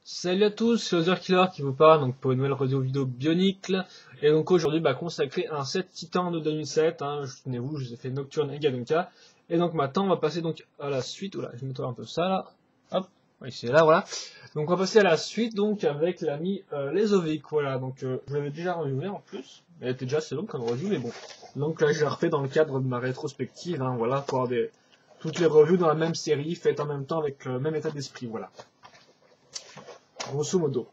Salut à tous, c'est Otherkiller qui vous parle donc pour une nouvelle vidéo Bionicle. Et donc aujourd'hui consacré à un set Titan de 2007. Souvenez-vous, je vous ai fait Nocturne et Gadonka. Et donc maintenant on va passer donc à la suite. Oula, je vais mettre un peu ça là. Hop, oui c'est là, voilà. Donc on va passer à la suite donc avec l'ami Lesovic. Voilà, donc je l'avais déjà reviewé en plus. Elle était déjà assez longue comme review, mais bon. Donc là je l'ai refait dans le cadre de ma rétrospective, voilà, pour avoir toutes les revues dans la même série, faites en même temps avec le même état d'esprit, voilà. Grosso modo.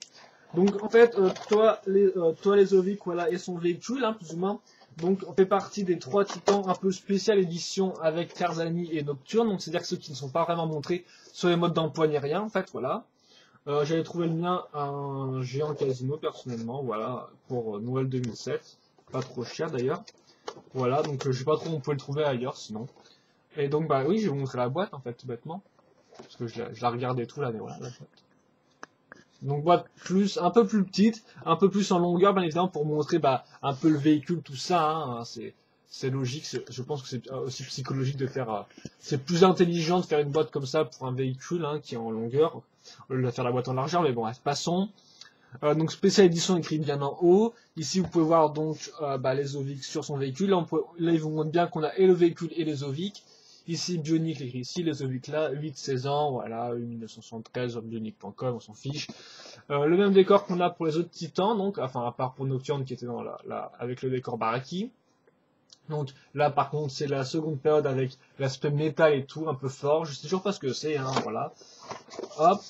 Donc en fait, toi Lesovic, voilà, et son véhicule, plus ou moins. Donc on fait partie des 3 titans un peu spécial édition avec Tarzani et Nocturne. Donc c'est-à-dire que ceux qui ne sont pas vraiment montrés sur les modes d'emploi ni rien, en fait, voilà. J'avais trouvé le mien à un géant casino personnellement, voilà, pour Noël 2007. Pas trop cher d'ailleurs. Voilà, donc je sais pas trop où on peut le trouver ailleurs sinon. Et donc bah oui, je vais vous montrer la boîte en fait, tout bêtement. Parce que je la regardais tout là, mais voilà, la boîte. Donc boîte un peu plus petite, un peu plus en longueur bien évidemment pour montrer un peu le véhicule, tout ça. C'est logique, je pense que c'est aussi psychologique de faire. C'est plus intelligent de faire une boîte comme ça pour un véhicule qui est en longueur, au lieu de faire la boîte en largeur. Mais bon, passons. Donc spécial édition écrit bien en haut. Ici vous pouvez voir donc les Ovic sur son véhicule. Là, là il vous montre bien qu'on a et le véhicule et les Ovic. Ici Bionicle écrit ici, les Ovic là, 8-16 ans, voilà, 1973 sur bionicle.com, on s'en fiche. Le même décor qu'on a pour les autres titans, donc, enfin à part pour Nocturne qui était dans avec le décor Baraki. Donc là par contre c'est la seconde période avec l'aspect métal et tout, un peu fort, je sais toujours pas ce que c'est, voilà. Hop.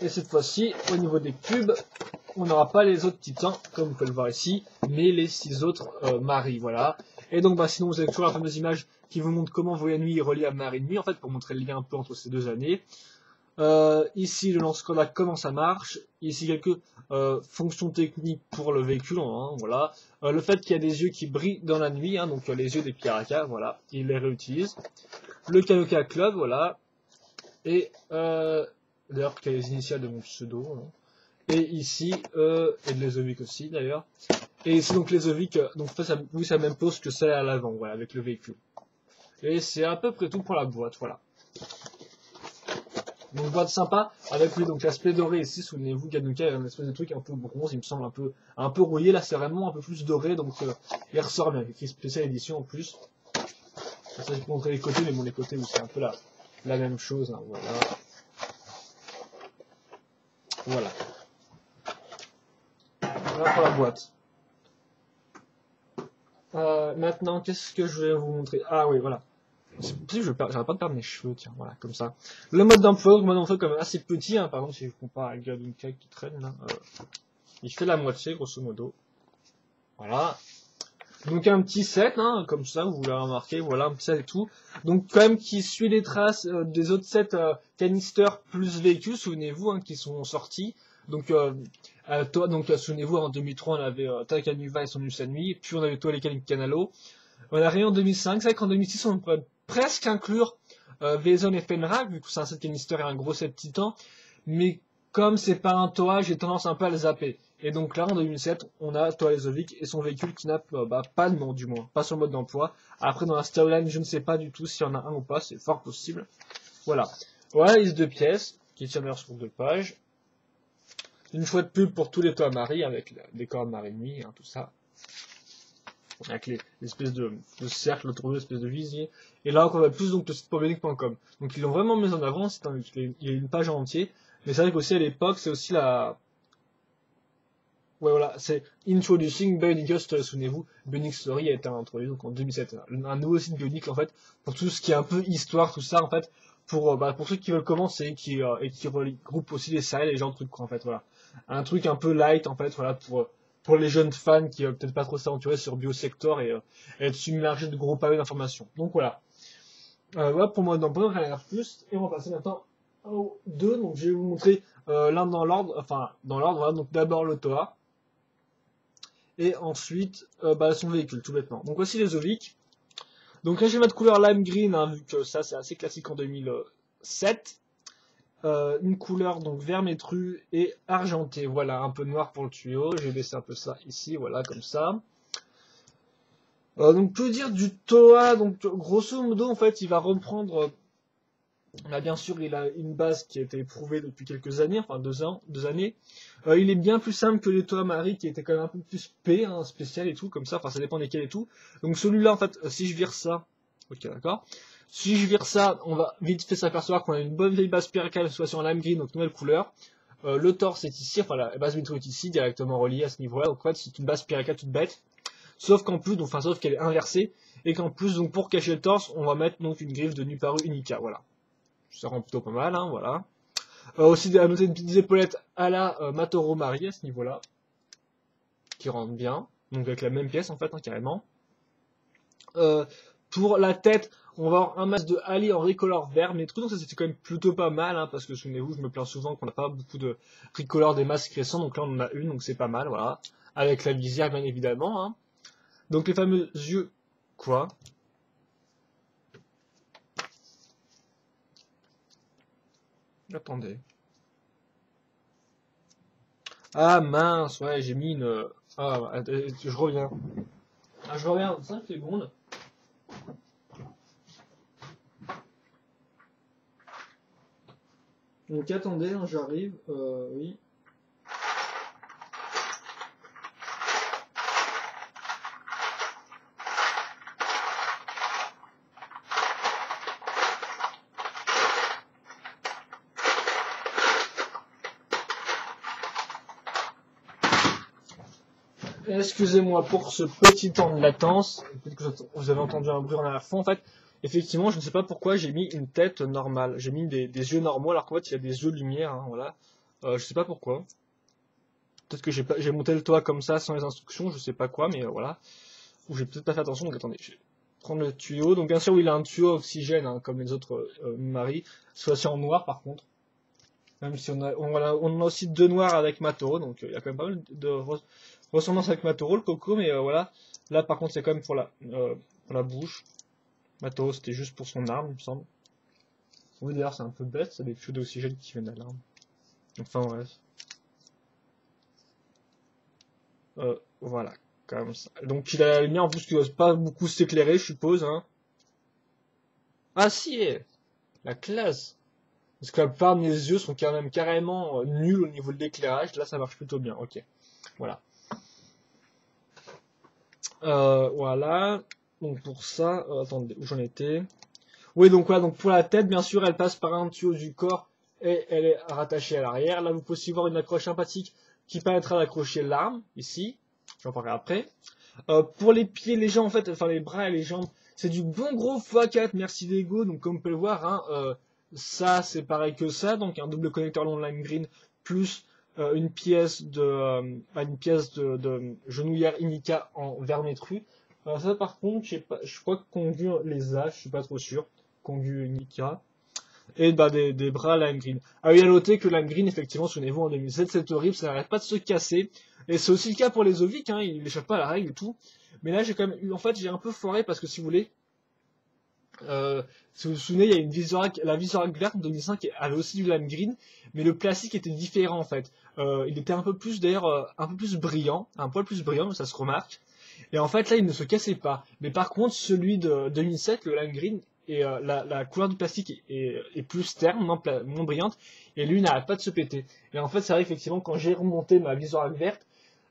Et cette fois-ci, au niveau des cubes, on n'aura pas les autres titans, comme vous pouvez le voir ici, mais les 6 autres Marie, voilà. Et donc sinon vous avez toujours la fameuse image qui vous montre comment Voyage Nuit est relié à Marie Nuit, en fait, pour montrer le lien un peu entre ces deux années. Ici le lance-coda, comment ça marche. Ici quelques fonctions techniques pour le véhicule, voilà. Le fait qu'il y a des yeux qui brillent dans la nuit, donc les yeux des Piraka, voilà, il les réutilise. Le Kaioka Club, voilà. Et d'ailleurs qui est les initiales de mon pseudo. Et ici, et de Lesovic aussi d'ailleurs. Et ici donc Lesovic, donc ça la même pose que celle à l'avant, voilà, avec le véhicule. Et c'est à peu près tout pour la boîte, voilà. Donc boîte sympa, avec oui, donc l'aspect doré ici, souvenez-vous, Gadonka a un espèce de truc un peu bronze, il me semble un peu rouillé, là c'est vraiment un peu plus doré, donc il ressort bien, avec une spéciale édition en plus. Ça je peux montrer les côtés, mais bon les côtés où c'est un peu la même chose, voilà. Voilà. Voilà pour la boîte. Maintenant, qu'est-ce que je vais vous montrer? Ah oui, voilà. C'est possible, j'arrête pas de perdre mes cheveux, tiens, voilà, comme ça. Le mode d'emploi quand même assez petit, par exemple, si je compare avec Gadonka qui traîne, là, il fait la moitié, grosso modo. Voilà. Donc un petit set, comme ça, vous l'avez remarqué, voilà, un petit set et tout. Donc quand même qui suit les traces des autres sets canister plus véhicules, souvenez-vous, qui sont sortis. Donc, souvenez-vous, en 2003, on avait Takanuva et son Usanui, puis on avait Toilekan Canalo. On a rien en 2005, c'est vrai qu'en 2006, on pourrait presque inclure Vezon et Fenra, vu que c'est un set canister et un gros set titan, mais comme c'est pas un Toa, j'ai tendance un peu à le zapper. Et donc là, en 2007, on a Toa Lesovic et son véhicule qui n'a pas de nom, du moins, pas sur le mode d'emploi. Après, dans la storyline, je ne sais pas du tout s'il y en a un ou pas, c'est fort possible. Voilà. Voilà la liste de pièces, qui tient d'ailleurs sur 2 pages. Une chouette pub pour tous les Toa Marie, avec le décor de Marie Nuit, tout ça. Avec l'espèce de cercle autour de l'espèce de visier. Et là, on va plus donc le site bionicle.com. Donc ils l'ont vraiment mis en avant, il y a une page en entier. Mais c'est vrai qu'aussi à l'époque, c'est aussi ouais, voilà, c'est Introducing Bionicle, souvenez-vous, Bionicle Story a été introduit donc en 2007. Un nouveau site Bionicle, en fait, pour tout ce qui est un peu histoire, tout ça, en fait, pour ceux qui veulent commencer, et qui regroupent aussi les séries, les genres de trucs, quoi, en fait, voilà. Un truc un peu light, en fait, voilà, pour les jeunes fans qui peut-être pas trop s'aventurer sur Biosector et être submergés de gros pavés d'informations. Donc voilà. Voilà pour moi dans rien à dire plus. Et on va passer maintenant aux 2. Donc je vais vous montrer l'un dans l'ordre, voilà. Donc d'abord le Toa. Et ensuite son véhicule, tout bêtement. Donc voici les Ovic. Donc là je vais mettre couleur lime green, vu que ça c'est assez classique en 2007. Une couleur donc vert métru et argenté, voilà, un peu noir pour le tuyau. Je vais baisser un peu ça ici, voilà, comme ça. Donc que dire du Toa? Donc grosso modo en fait il va reprendre Là, bien sûr, il a une base qui a été éprouvée depuis quelques années, enfin 2 années. Il est bien plus simple que les Toa Marie qui était quand même un peu plus P, hein, spécial et tout, comme ça, enfin ça dépend desquels et tout. Donc celui-là, en fait, si je vire ça, ok d'accord. Si je vire ça, on va vite fait s'apercevoir qu'on a une bonne vieille base spiracale, soit sur lime green, donc nouvelle couleur. Le torse est ici, enfin la base métro est ici, directement reliée à ce niveau-là, donc en fait c'est une base spiracale toute bête. Sauf qu'en plus, donc, enfin sauf qu'elle est inversée, et qu'en plus, donc pour cacher le torse, on va mettre donc une griffe de Nuparu Unica, voilà. Ça rend plutôt pas mal, hein, voilà. Aussi à noter des épaulettes à la Matoro Mari à ce niveau-là, qui rentrent bien, donc avec la même pièce en fait, hein, carrément. Pour la tête, on va avoir un masque de Ali en recolor vert, mais tout, donc ça c'était quand même plutôt pas mal, hein, parce que souvenez-vous, je me plains souvent qu'on n'a pas beaucoup de recolor des masques récents, donc là on en a une, donc c'est pas mal, voilà. Avec la visière bien évidemment, hein. Donc les fameux yeux, quoi. Attendez. Ah mince, ouais, j'ai mis une... Ah, je reviens. Ah, je reviens 5 secondes. Donc attendez, hein, j'arrive. Oui. Excusez-moi pour ce petit temps de latence. Peut-être que vous avez entendu un bruit en arrière-fond. En fait, effectivement, je ne sais pas pourquoi j'ai mis une tête normale. J'ai mis des yeux normaux alors qu'en fait, il y a des yeux de lumière. Hein, voilà. Je sais pas pourquoi. Peut-être que j'ai monté le toit comme ça sans les instructions. Je sais pas quoi, mais voilà. Ou j'ai peut-être pas fait attention. Donc attendez, je vais prendre le tuyau. Donc bien sûr, oui, il a un tuyau oxygène hein, comme les autres Marie. Soit en noir par contre. Même si on a aussi 2 noirs avec Matoro, donc il y a quand même pas mal de ressemblance avec Matoro, le Coco, mais voilà. Là par contre c'est quand même pour la bouche. Matoro c'était juste pour son arme, il me semble. Oui d'ailleurs c'est un peu bête, c'est des tuyaux d'oxygène qui viennent à l'arme. Enfin bref. Voilà, comme ça. Donc il a la lumière en plus qui n'ose pas beaucoup s'éclairer, je suppose. Hein. Ah si, la classe. Parce que la plupart de mes yeux sont quand même carrément nuls au niveau de l'éclairage. Là, ça marche plutôt bien. Ok. Voilà. Voilà. Donc pour ça, attendez, où j'en étais? Oui, donc voilà. Donc pour la tête, bien sûr, elle passe par un tuyau du corps et elle est rattachée à l'arrière. Là, vous pouvez aussi voir une accroche sympathique qui permettra d'accrocher l'arme ici. J'en parlerai après. Pour les pieds, les jambes, en fait, enfin les bras et les jambes, c'est du bon gros x4. Merci Lego. Donc comme vous pouvez le voir, hein, ça c'est pareil que ça, donc un double connecteur long lime green plus une pièce de genouillère Inica en Vermetru. Ça par contre, je crois que Kongu les a, je suis pas trop sûr. Kongu Inica. Et bah des bras lime green. Ah oui, à noter que lime green, effectivement, souvenez-vous, en 2007, c'est horrible, ça n'arrête pas de se casser. Et c'est aussi le cas pour les Ovic, hein, il n'échappe pas à la règle et tout. Mais là, j'ai quand même eu, en fait, j'ai un peu foiré parce que si vous voulez, si vous vous souvenez, il y a la Visorac verte en 2005 avait aussi du lime green, mais le plastique était différent en fait. Il était un peu plus d'ailleurs, un peu plus brillant, un poil plus brillant, mais ça se remarque. Et en fait là, il ne se cassait pas. Mais par contre, celui de 2007, le lime green, et la couleur du plastique est plus terne, moins brillante, et lui n'arrête pas de se péter. Et en fait, c'est vrai effectivement quand j'ai remonté ma Visorac verte,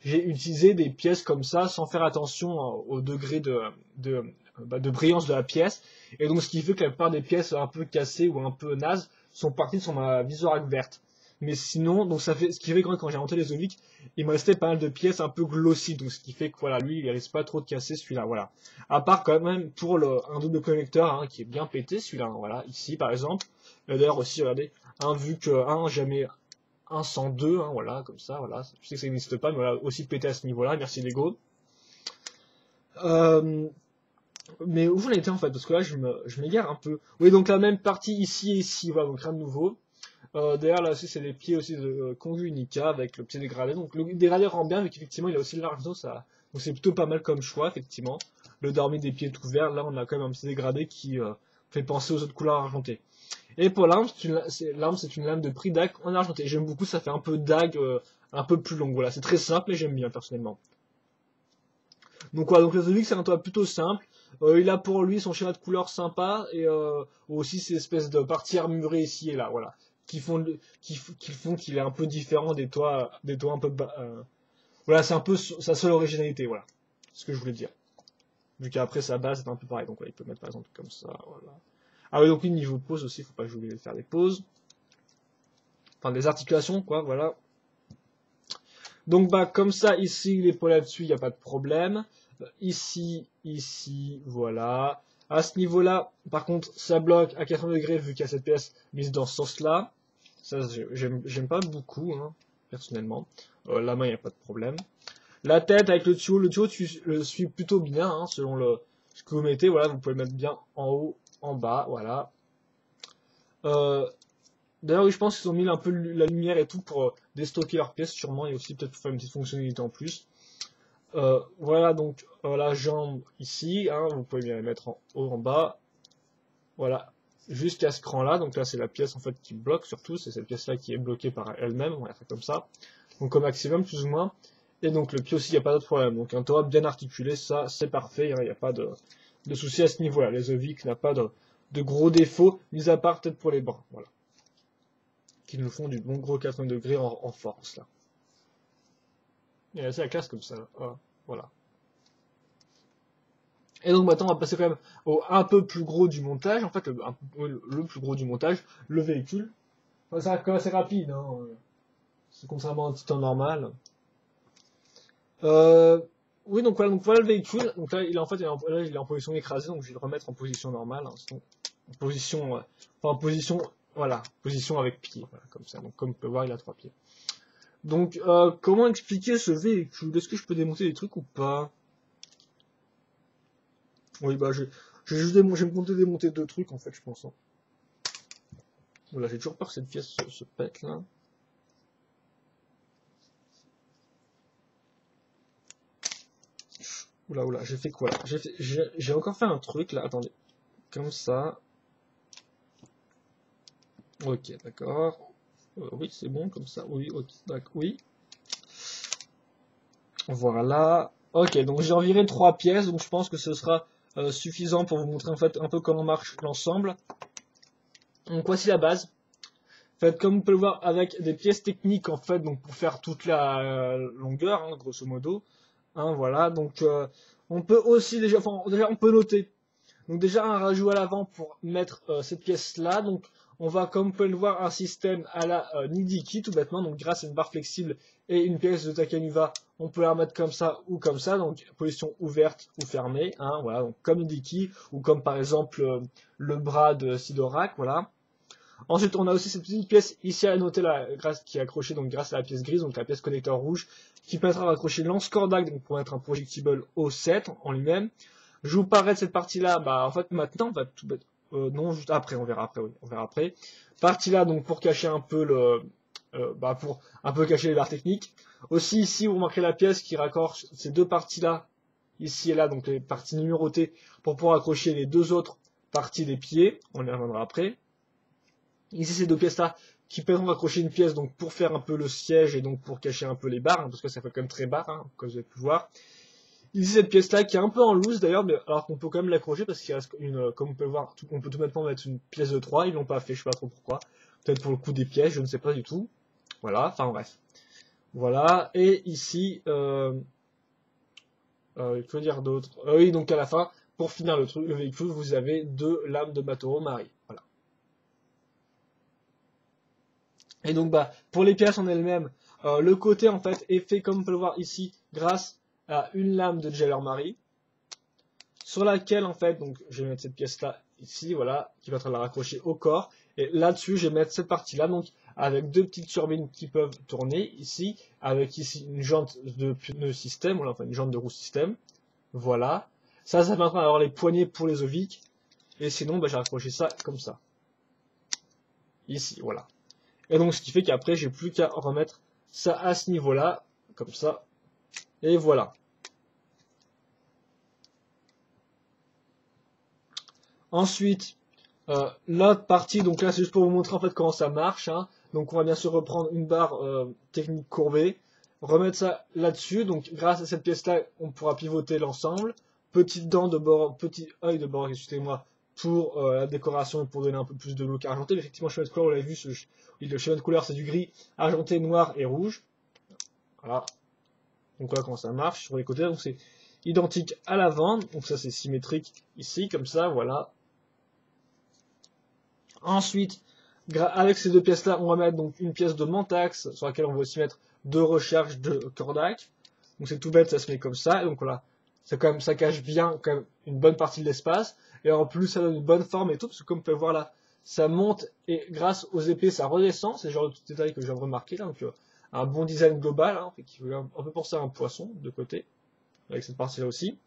j'ai utilisé des pièces comme ça sans faire attention au degré de brillance de la pièce. Et donc ce qui fait que la plupart des pièces un peu cassées ou un peu nazes sont parties sur ma Visorac verte. Mais sinon, donc ça fait, ce qui fait que quand j'ai monté les Ovic, il me restait pas mal de pièces un peu glossy, donc ce qui fait que voilà, lui, il risque pas trop de casser celui-là, voilà. À part quand même pour un double connecteur hein, qui est bien pété, celui-là, hein, voilà, ici par exemple. Et d'ailleurs aussi, regardez, vu que jamais un 102, hein, voilà, comme ça, voilà. Je sais que ça n'existe pas, mais voilà, aussi pété à ce niveau-là, merci Lego. Mais où j'en étais en fait, parce que là je m'égare un peu. Oui, donc la même partie ici et ici, voilà, donc rien de nouveau. D'ailleurs là aussi c'est les pieds aussi de Kongu Unica avec le pied dégradé. Donc le dégradé rend bien, mais qu'effectivement il a aussi le large dos, ça. Donc c'est plutôt pas mal comme choix, effectivement. Le dormi des pieds tout verts, là on a quand même un petit dégradé qui fait penser aux autres couleurs argentées. Et pour l'arme, c'est une lame de prix DAG en argenté. J'aime beaucoup, ça fait un peu DAG un peu plus long. Voilà, c'est très simple et j'aime bien personnellement. Donc voilà, donc les Ovic c'est un toit plutôt simple. Il a pour lui son schéma de couleur sympa et aussi ces espèces de parties armurées ici et là, voilà, qui font qu'il est un peu différent des toits un peu bas. Voilà, c'est un peu sa seule originalité, voilà, c'est ce que je voulais dire. Vu qu'après sa base est un peu pareil, donc voilà, il peut mettre par exemple comme ça, voilà. Ah oui, donc oui, niveau pause aussi, faut pas que j'oublie de faire des pauses. Enfin, des articulations, quoi, voilà. Donc bah comme ça, ici, l'épaule là-dessus, il n'y a pas de problème. Ici, voilà. À ce niveau-là, par contre, ça bloque à 80 degrés vu qu'il y a cette pièce mise dans ce sens-là. Ça, j'aime pas beaucoup, hein, personnellement. La main, il n'y a pas de problème. La tête avec le tuyau tu le suis plutôt bien, hein, selon ce que vous mettez. Voilà, vous pouvez le mettre bien en haut, en bas, voilà. D'ailleurs, oui, je pense qu'ils ont mis un peu la lumière et tout pour déstocker leurs pièces, sûrement, et aussi peut-être pour faire une petite fonctionnalité en plus. Voilà donc la jambe ici, hein, vous pouvez bien la mettre en haut, en bas. Voilà, jusqu'à ce cran-là. Donc là, c'est la pièce en fait qui bloque surtout, c'est cette pièce-là qui est bloquée par elle-même. On va faire comme ça. Donc au maximum, plus ou moins. Et donc le pied aussi, il n'y a pas d'autre problème. Donc un toit bien articulé, ça, c'est parfait. Il n'y a pas de souci à ce niveau-là. Les Ovic n'a pas de gros défauts, mis à part peut-être pour les bras. Voilà. Qui nous font du bon gros 80 degrés en force là. Et c'est la classe comme ça. Voilà. Et donc maintenant on va passer quand même au un peu plus gros du montage. En fait le plus gros du montage, le véhicule. Enfin, ça quand même assez rapide, hein. C'est contrairement à un Titan normal. Oui donc voilà le véhicule. Donc là il est en position écrasée, donc je vais le remettre en position normale. Hein, en position, voilà, position avec pied, voilà, comme ça. Donc comme on peut voir il a 3 pieds. Donc, comment expliquer ce véhicule? Est-ce que je peux démonter des trucs ou pas? Oui, bah, je vais me compter démonter 2 trucs, en fait, je pense. Hein. Voilà, j'ai toujours peur que cette pièce se pète, là. Oula, j'ai fait quoi, là? J'ai encore fait un truc, là, attendez. Comme ça. Ok, d'accord. Oui, c'est bon, comme ça. Oui, ok, d'accord, oui. Voilà. Ok, donc j'ai environ 3 pièces, donc je pense que ce sera suffisant pour vous montrer en fait un peu comment marche l'ensemble. Donc voici la base. En fait, comme vous pouvez le voir avec des pièces techniques en fait, donc pour faire toute la longueur, hein, grosso modo. Hein, voilà, donc on peut aussi déjà on peut noter. Donc déjà un rajout à l'avant pour mettre cette pièce là. Donc on va, comme vous pouvez le voir, un système à la Nidiki tout bêtement. Donc grâce à une barre flexible et une pièce de Takanuva, on peut la remettre comme ça ou comme ça. Donc position ouverte ou fermée. Hein, voilà, donc comme Nidiki ou comme par exemple le bras de Sidorak. Voilà. Ensuite, on a aussi cette petite pièce ici à noter là, qui est accrochée donc grâce à la pièce grise, donc la pièce connecteur rouge, qui permettra de raccrocher lance-cordac donc pour mettre un projectile au 7 en lui-même. Je vous parlerai de cette partie-là, bah en fait maintenant on va tout mettre. Non, juste après, on verra après, oui, on verra après. Partie là donc pour cacher un peu pour un peu cacher les barres techniques. Aussi ici, vous remarquerez la pièce qui raccroche ces 2 parties-là, ici et là, donc les parties numérotées, pour pouvoir accrocher les 2 autres parties des pieds. On y reviendra après. Ici, ces 2 pièces-là qui permettent d'accrocher une pièce donc pour faire un peu le siège et donc pour cacher un peu les barres, hein, parce que ça fait quand même très barre, hein, comme vous avez pu voir. Ici, cette pièce-là qui est un peu en loose d'ailleurs, mais alors qu'on peut quand même l'accrocher parce qu'il reste comme on peut le voir, on peut tout bêtement mettre une pièce de 3, ils l'ont pas fait, je sais pas trop pourquoi. Peut-être pour le coup des pièces, je ne sais pas du tout. Voilà, enfin bref. Voilà, et ici, il faut dire d'autres. Oui, donc à la fin, pour finir le véhicule, vous avez 2 lames de Matoro Mari. Voilà. Et donc bah pour les pièces en elles-mêmes, le côté en fait est fait comme on peut le voir ici grâce à une lame de Jeller Marie sur laquelle en fait donc je vais mettre cette pièce là ici voilà qui va être la raccrocher au corps et là-dessus je vais mettre cette partie là donc avec 2 petites turbines qui peuvent tourner ici avec ici une jante de pneu système voilà enfin une jante de roue système voilà ça permettra d'avoir les poignées pour les oviques et sinon bah, j'ai raccroché ça comme ça ici voilà. Et donc, ce qui fait qu'après, j'ai plus qu'à remettre ça à ce niveau-là, comme ça. Et voilà. Ensuite, l'autre partie, donc là, c'est juste pour vous montrer en fait comment ça marche. Hein. Donc, on va bien sûr reprendre une barre technique courbée, remettre ça là-dessus. Donc, grâce à cette pièce-là, on pourra pivoter l'ensemble. petite dent de bord, petit œil de bord, excusez-moi, pour la décoration et pour donner un peu plus de look argenté. Mais effectivement, le schéma de couleur, on l'a vu, le schéma de couleur c'est du gris, argenté, noir et rouge. Voilà. Donc voilà comment ça marche sur les côtés. Donc c'est identique à l'avant. Donc ça c'est symétrique ici, comme ça, voilà. Ensuite, avec ces deux pièces-là, on va mettre donc une pièce de Mantax sur laquelle on va aussi mettre deux recherches de Cordac. Donc c'est tout bête, ça se met comme ça. Et donc voilà, ça cache bien quand même une bonne partie de l'espace. Et en plus, ça donne une bonne forme et tout, parce que comme vous pouvez voir là, ça monte et grâce aux épées, ça redescend. C'est le genre de petit détail que j'ai remarqué là. Donc un bon design global, hein, qui veut un peu penser à un poisson de côté, avec cette partie-là aussi.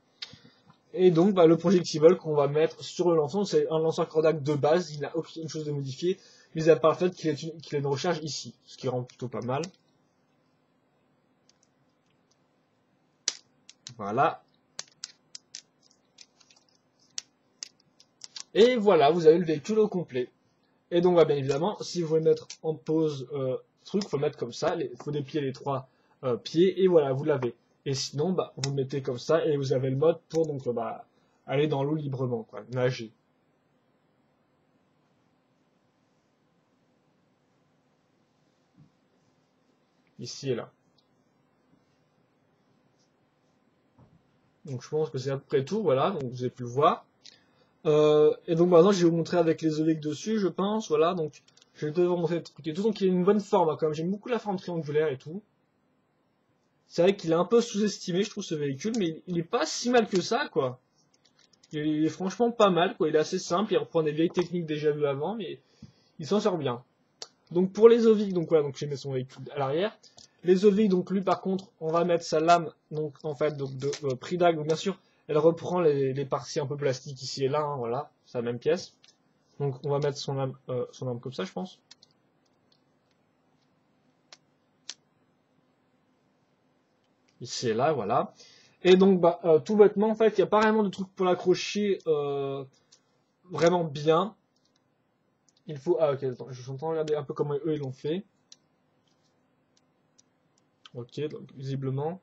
Et donc, le projectile qu'on va mettre sur le lanceur, c'est un lanceur Cordac de base, il n'a aucune chose de modifié, mis à part le fait qu'il ait une recharge ici, ce qui rend plutôt pas mal. Voilà. Et voilà, vous avez le véhicule au complet. Et donc, bien évidemment, si vous voulez mettre en pause truc, il faut le mettre comme ça, il faut déplier les trois pieds, et voilà, vous l'avez. Et sinon, vous le mettez comme ça, et vous avez le mode pour donc aller dans l'eau librement, quoi, nager. Ici et là. Donc je pense que c'est à peu près tout, voilà, donc vous avez pu le voir. Et donc maintenant je vais vous montrer avec les obliques dessus, je pense, voilà, donc je vais devoir montrer le truc et tout, donc il a une bonne forme, hein, quand même, j'aime beaucoup la forme triangulaire et tout. C'est vrai qu'il est un peu sous-estimé, je trouve, ce véhicule, mais il est pas si mal que ça, quoi. Il est franchement pas mal, quoi, il est assez simple, il reprend des vieilles techniques déjà vues avant, mais il s'en sort bien. Donc pour les oviques, donc voilà, donc j'ai mis son véhicule à l'arrière. Les oviques, donc lui par contre, on va mettre sa lame, donc en fait, donc de Pridag, donc bien sûr, elle reprend les parties un peu plastiques ici et là, hein, voilà, c'est la même pièce. Donc on va mettre son lame comme ça, je pense. Ici et là, voilà. Et donc tout bêtement, en fait, il n'y a pas vraiment de truc pour l'accrocher vraiment bien. Il faut. Ah ok, attends, je suis en train de regarder un peu comment eux ils l'ont fait. Ok, donc visiblement.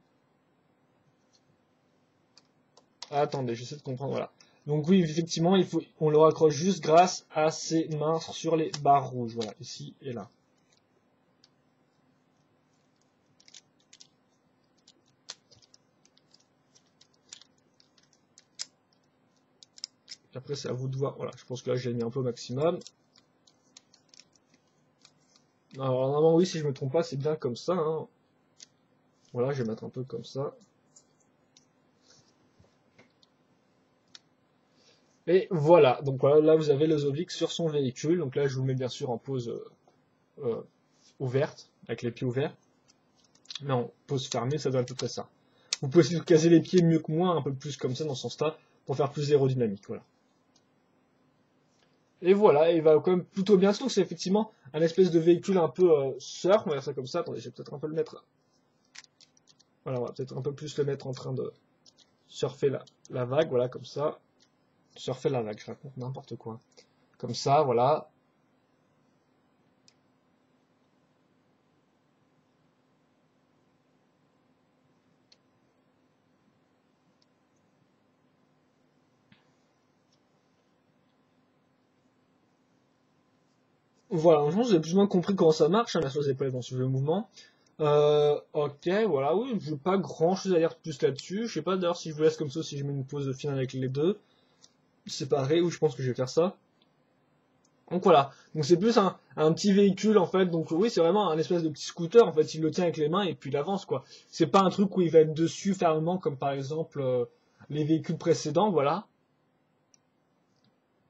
Ah, attendez, j'essaie de comprendre, voilà. Donc oui, effectivement, on le raccroche juste grâce à ses mains sur les barres rouges, voilà, ici et là. Après, c'est à vous de voir, voilà, je pense que là, j'ai mis un peu au maximum. Alors, normalement, oui, si je me trompe pas, c'est bien comme ça, hein. Voilà, je vais mettre un peu comme ça. Et voilà, donc voilà, là, vous avez les obliques sur son véhicule. Donc là, je vous mets bien sûr en pose ouverte, avec les pieds ouverts. Mais en pose fermée, ça doit être à peu près ça. Vous pouvez aussi caser les pieds mieux que moi, un peu plus comme ça, dans ce sens-là, pour faire plus aérodynamique, voilà. Et voilà, il va quand même plutôt bien. Donc c'est effectivement un espèce de véhicule un peu surf, on va dire ça comme ça. Attendez, je vais peut-être un peu le mettre. Voilà, on va peut-être un peu plus le mettre en train de surfer la vague, voilà, comme ça. Surfer la vague, je raconte n'importe quoi. Comme ça, voilà. Voilà, je pense que vous avez plus ou moins compris comment ça marche, hein, la chose épaules dans ce jeu de mouvement. Ok, voilà, oui, je n'ai pas grand chose à dire plus là-dessus. Je sais pas d'ailleurs si je vous laisse comme ça, si je mets une pause finale avec les deux. Séparés, ou je pense que je vais faire ça. Donc voilà, donc c'est plus un petit véhicule en fait, donc oui c'est vraiment un espèce de petit scooter en fait, il le tient avec les mains et puis il avance quoi. C'est pas un truc où il va être dessus fermement comme par exemple les véhicules précédents, voilà.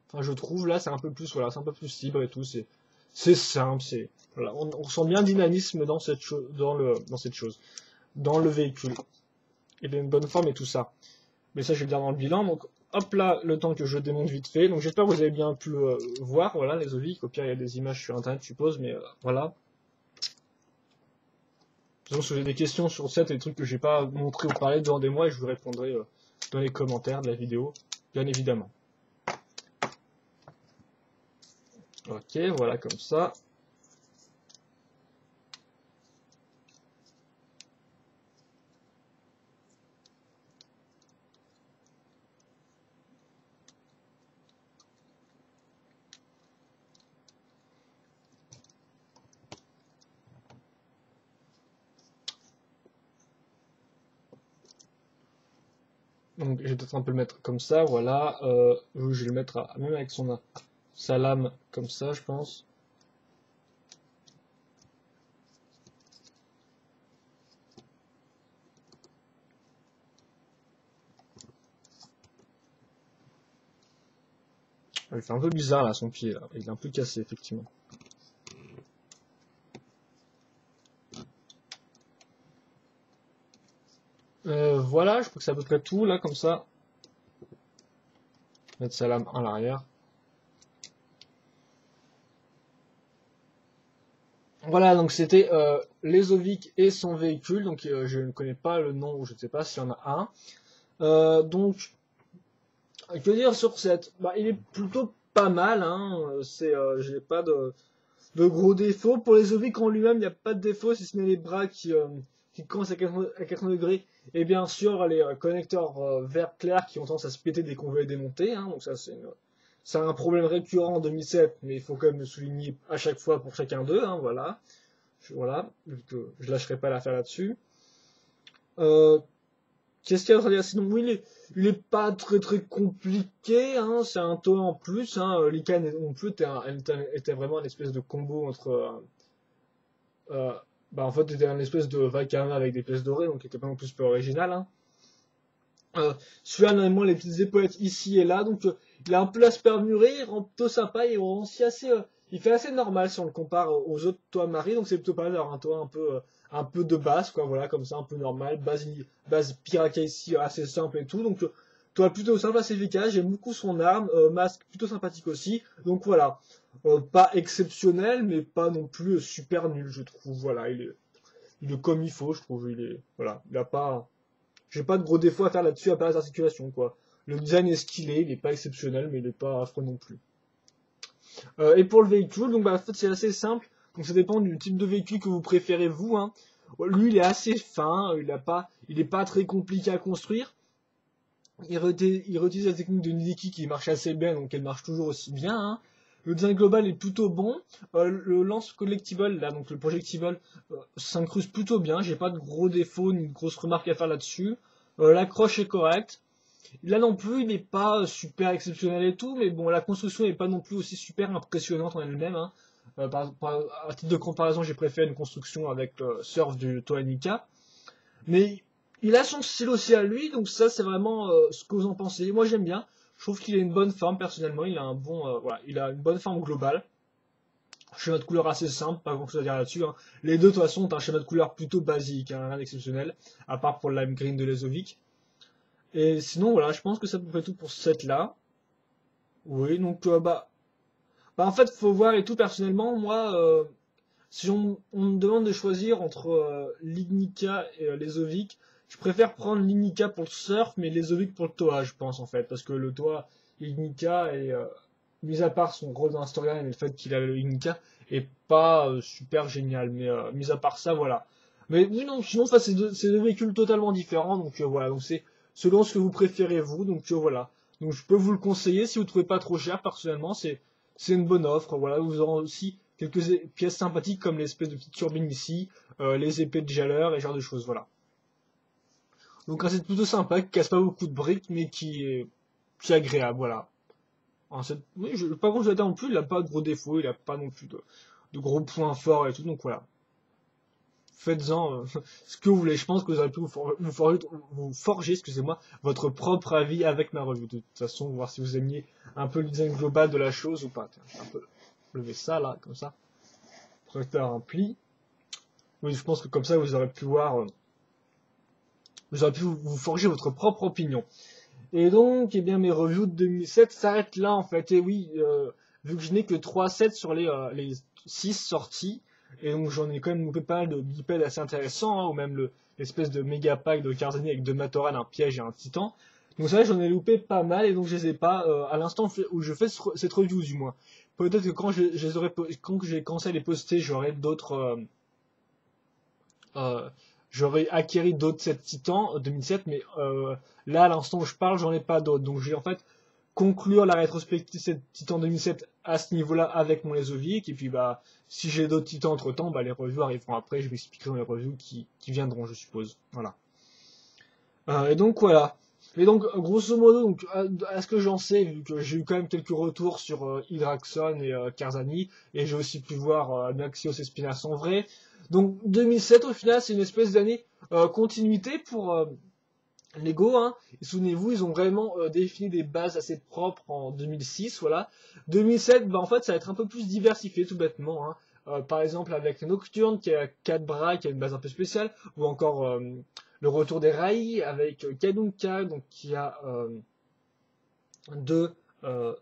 Enfin je trouve là c'est un peu plus voilà, c'est un peu plus libre et tout, c'est simple, c'est voilà, on ressent bien le dynamisme dans cette chose dans le véhicule. Il a une bonne forme et tout ça. Mais ça je vais le dire dans le bilan, donc hop là, le temps que je démonte vite fait. Donc j'espère que vous avez bien pu voir, voilà, les oviques. Au pire, il y a des images sur internet, je suppose, mais voilà. De toute façon, si vous avez des questions sur cette et des trucs que j'ai pas montré ou parlé, demandez-moi et je vous répondrai dans les commentaires de la vidéo, bien évidemment. Ok, voilà comme ça. Donc je vais peut-être un peu le mettre comme ça, voilà. Je vais le mettre même avec sa lame comme ça, je pense. Il fait un peu bizarre là, son pied là. Il est un peu cassé effectivement. Voilà, je crois que c'est à peu près tout là, comme ça. Mettre sa lame à l'arrière. Voilà, donc c'était Lezovic et son véhicule. Donc je ne connais pas le nom, ou je ne sais pas s'il y en a un. Donc, que dire sur cette? Bah, il est plutôt pas mal. Hein. J'ai pas de gros défauts. Pour Lezovic en lui-même, il n'y a pas de défaut, si ce n'est les bras qui commencent à 80 degrés. Et bien sûr, les connecteurs vert clair qui ont tendance à se péter dès qu'on veut les démonter. Hein. Donc ça, c'est un problème récurrent en 2007, mais il faut quand même le souligner à chaque fois pour chacun d'eux. Hein, voilà. Voilà, je lâcherai pas l'affaire là-dessus. Euh, Qu'est-ce qu'il y a à dire sinon? Oui, il est pas très compliqué, hein, c'est un toit en plus. Hein, Lycan non plus était vraiment une espèce de combo entre. Euh, Bah en fait, c'était une espèce de Valkyrie avec des pièces dorées, donc il était pas non plus super original. Hein. Celui-là, normalement, les petites épaulettes ici et là, donc il a un peu l'aspect armuré, il rend plutôt sympa, il rend aussi assez, il fait assez normal si on le compare aux autres toits marins, donc c'est plutôt pas mal d'avoir un toit un peu de base, quoi, voilà, comme ça, un peu normal, base Piraka ici, assez simple et tout, donc toit plutôt simple, assez efficace, j'aime beaucoup son arme, masque plutôt sympathique aussi, donc voilà, pas exceptionnel, mais pas non plus super nul, je trouve, voilà, il est comme il faut, je trouve, voilà, il a pas, j'ai pas de gros défauts à faire là-dessus à part les articulations, quoi. Le design est ce qu'il est, il est pas exceptionnel, mais il est pas affreux non plus. Et pour le véhicule, donc bah, en fait c'est assez simple, donc ça dépend du type de véhicule que vous préférez vous. Hein. Lui il est assez fin, il est pas très compliqué à construire. Il réutilise la technique de Nideki qui marche assez bien, donc elle marche toujours aussi bien. Hein. Le design global est plutôt bon. Le lance collectible, là, donc le projectile, s'incruste plutôt bien. J'ai pas de gros défauts ni de grosses remarques à faire là-dessus. L'accroche est correcte. Là non plus, il n'est pas super exceptionnel et tout, mais bon, la construction n'est pas non plus aussi super impressionnante en elle-même. Hein. À titre de comparaison, j'ai préféré une construction avec le surf du Toanica. Mais il a son style aussi à lui, donc ça c'est vraiment ce que vous en pensez. Moi j'aime bien. Je trouve qu'il a une bonne forme personnellement. Il a voilà, il a une bonne forme globale. Schéma de couleur assez simple, pas grand chose à dire là-dessus. Hein. Les deux de toute façon ont un schéma de couleur plutôt basique, hein, rien d'exceptionnel, à part pour le lime green de Lezovic. Et sinon voilà, je pense que c'est à peu près tout pour ce set là. Oui, donc bah en fait faut voir et tout personnellement. Moi, si on me demande de choisir entre l'Ignica et l'Ezovic, je préfère prendre l'Ignica pour le surf, mais l'Ezovic pour le toa, je pense en fait, parce que le toa Ignica est, mis à part son rôle dans la storyline et le fait qu'il a le Ignica, est pas super génial, mais mis à part ça, voilà. Mais oui, non, sinon ça c'est deux véhicules totalement différents, donc voilà, donc c'est selon ce que vous préférez vous, donc voilà. Donc je peux vous le conseiller si vous trouvez pas trop cher personnellement, c'est une bonne offre, voilà, vous aurez aussi quelques pièces sympathiques comme l'espèce de petite turbine ici, les épées de jaleur et ce genre de choses, voilà. Donc un set plutôt sympa, qui casse pas beaucoup de briques, mais qui est agréable, voilà. Oui, pas grand chose à dire non plus, il a pas de gros défauts, il a pas non plus de gros points forts et tout, donc voilà. Faites-en ce que vous voulez, je pense que vous aurez pu vous forger, excusez-moi, votre propre avis avec ma revue. De toute façon, voir si vous aimiez un peu le design global de la chose ou pas. Tiens, je vais un peu lever ça là, comme ça. Projecteur un pli. Oui, je pense que comme ça, vous aurez pu voir, vous aurez pu vous forger votre propre opinion. Et donc, eh bien, mes reviews de 2007 s'arrêtent là, en fait. Et oui, vu que je n'ai que 3 sets sur les 6 sorties, et donc j'en ai quand même loupé pas mal de bipèdes assez intéressants, hein, ou même l'espèce de méga pack de Karzani avec deux Matoran, un piège et un titan. Donc c'est vrai, j'en ai loupé pas mal, et donc je les ai pas, à l'instant où je fais cette review, du moins. Peut-être que quand j'ai commencé à les poster, j'aurai d'autres, euh, j'aurais acquéri d'autres 7 titans 2007, mais là, à l'instant où je parle, j'en ai pas d'autres. Donc, je vais en fait conclure la rétrospective 7 titans 2007 à ce niveau-là avec mon Lezovic. Et puis, bah, si j'ai d'autres titans entre temps, bah, les reviews arriveront après. Je m'expliquerai dans les reviews qui viendront, je suppose. Voilà. Et donc, voilà. Mais donc, grosso modo, donc, à ce que j'en sais, vu que j'ai eu quand même quelques retours sur Hydraxon et Karzani, et j'ai aussi pu voir Naxios et Spinas en vrai. Donc, 2007, au final, c'est une espèce d'année continuité pour Lego, hein. Et souvenez-vous, ils ont vraiment défini des bases assez propres en 2006, voilà. 2007, bah, en fait, ça va être un peu plus diversifié, tout bêtement, hein. Par exemple, avec Nocturne, qui a 4 bras, qui a une base un peu spéciale, ou encore le retour des Rai, avec Kadunka, donc qui a deux... euh,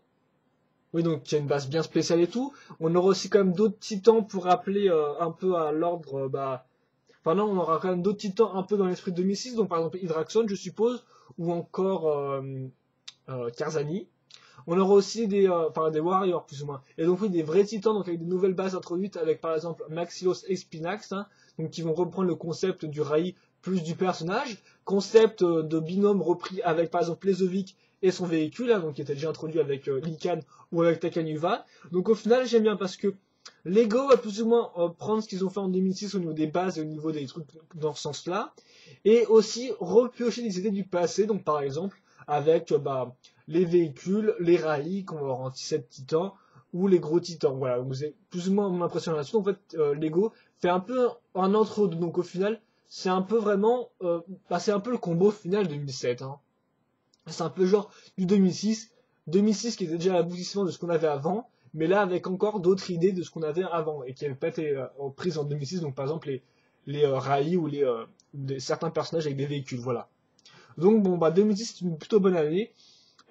oui, donc qui a une base bien spéciale et tout. On aura aussi quand même d'autres titans pour rappeler un peu à l'ordre, bah, enfin non, on aura quand même d'autres titans un peu dans l'esprit de 2006, donc par exemple Hydraxon, je suppose, ou encore Karzani. On aura aussi des warriors plus ou moins. Et donc oui, des vrais titans, donc avec des nouvelles bases introduites, avec par exemple Maxilos et Spinax, hein, donc qui vont reprendre le concept du Rai plus du personnage, concept de binôme repris avec par exemple Lezovic et son véhicule, hein, donc qui était déjà introduit avec Lycan ou avec Takanuva. Donc au final, j'aime bien parce que Lego va plus ou moins prendre ce qu'ils ont fait en 2006 au niveau des bases et au niveau des trucs dans ce sens-là, et aussi repiocher des idées du passé, donc par exemple avec les véhicules, les rails qu'on va avoir en 17 titans, ou les gros titans. Voilà, vous avez plus ou moins mon impression là-dessus. En fait, Lego fait un peu un entre-deux, donc au final, c'est un peu vraiment, c'est un peu le combo final 2007. Hein. C'est un peu genre du 2006, 2006 qui était déjà l'aboutissement de ce qu'on avait avant, mais là avec encore d'autres idées de ce qu'on avait avant et qui n'avaient pas été prises en 2006, donc par exemple les rails ou certains personnages avec des véhicules, voilà. Donc bon, 2006 c'est une plutôt bonne année,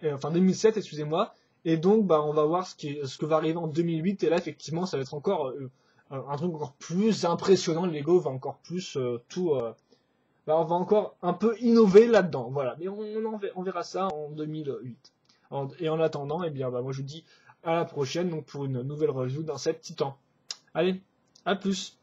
enfin 2007 excusez-moi, et donc on va voir ce que va arriver en 2008, et là effectivement ça va être encore un truc encore plus impressionnant, Lego va encore plus on va encore un peu innover là-dedans, voilà. Mais on verra ça en 2008. Et en attendant, eh bien, moi je vous dis à la prochaine donc pour une nouvelle review d'un set Titan. Allez, à plus!